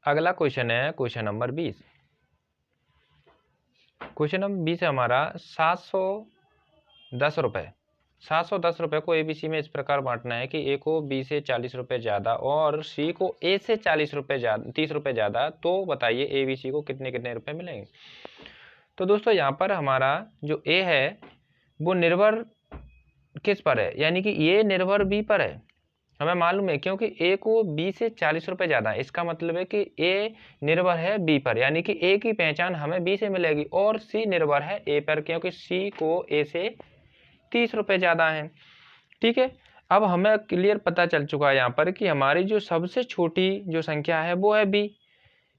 अगला क्वेश्चन है question number 20। Question number 20 है हमारा 710 रुपये। 710 रुपये को ABC में इस प्रकार बांटना है कि A को B से 40 रुपये ज़्यादा और C को A से 40 रुपये ज़्यादा 30 रुपये ज़्यादा, तो बताइए ABC को कितने कितने रुपये मिलेंगे। तो दोस्तों यहाँ पर हमारा जो A है वो निर्भर किस पर है, यानी कि ये निर्भर B पर है। हमें मालूम है क्योंकि A को B से 40 रुपये ज़्यादा है, इसका मतलब है कि A निर्भर है B पर, यानी कि A की पहचान हमें B से मिलेगी। और C निर्भर है A पर क्योंकि C को A से 30 रुपये ज़्यादा है। ठीक है, अब हमें क्लियर पता चल चुका है यहाँ पर कि हमारी जो सबसे छोटी जो संख्या है वो है B,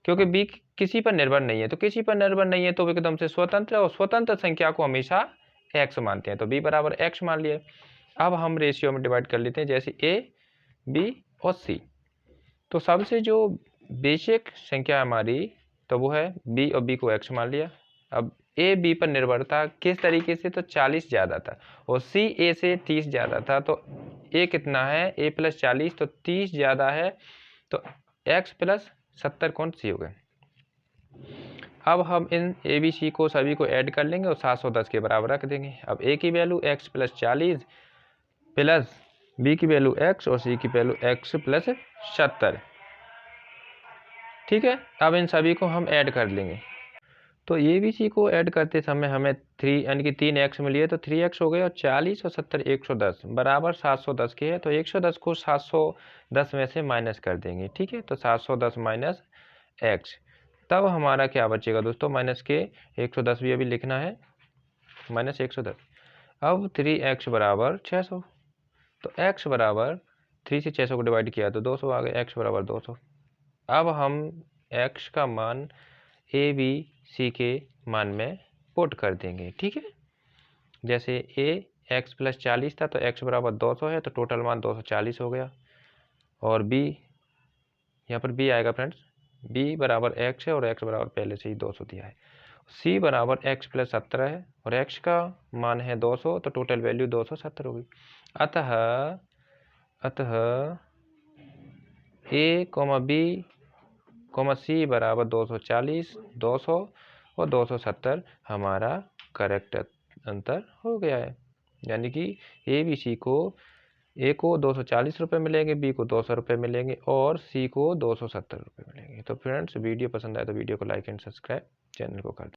क्योंकि B किसी पर निर्भर नहीं है। तो किसी पर निर्भर नहीं है तो एकदम से स्वतंत्र है, और स्वतंत्र संख्या को हमेशा x मानते हैं, तो b बराबर x मान लिया। अब हम रेशियो में डिवाइड कर लेते हैं, जैसे a b और c। तो सबसे जो बेसिक संख्या है हमारी तो वो है b, और b को x मान लिया। अब a b पर निर्भर था किस तरीके से, तो 40 ज़्यादा था, और c a से 30 ज़्यादा था। तो a कितना है, a प्लस 40, तो 30 ज़्यादा है, तो x प्लस 70 कौन सी हो गए। अब हम इन ए बी सी को सभी को ऐड कर लेंगे और 710 के बराबर रख देंगे। अब ए की value x plus 40 plus B की वैल्यू x और सी की वैल्यू x प्लस 70। ठीक है, अब इन सभी को हम ऐड कर लेंगे। तो ए बी सी को ऐड करते समय हमें 3 यानी कि 3x मिली है, तो 3x हो गए, और 40 और 70 110 बराबर 710 के है। तो 110 को 710 में से माइनस कर देंगे। ठीक है, तो 710 माइनस x, तब हमारा क्या बचेगा दोस्तों, माइनस के 110 भी अभी लिखना है, माइनस 110। अब 3x बराबर 600, तो x बराबर 3 से 600 को डिवाइड किया तो 200 आ गए, x बराबर 200। अब हम x का मान a b c के मान में पुट कर देंगे। ठीक है, जैसे a x प्लस 40 था तो x बराबर 200 है, तो टोटल मान 240 हो गया। और b, यहाँ पर b आएगा फ्रेंड्स, b बराबर x है और x बराबर पहले से ही 200 दिया है। c बराबर x प्लस 17 है और x का मान है 200, तो टोटल वैल्यू 270 होगी। अतः a b c बराबर 240, 200 और 270 हमारा करेक्ट आंसर हो गया है। यानी कि ए बी सी को ए को 240 रुपये मिलेंगे, बी को 200 रुपये मिलेंगे और सी को 270 रुपये मिलेंगे। तो फ्रेंड्स वीडियो पसंद आए तो वीडियो को लाइक एंड सब्सक्राइब चैनल को कर दें।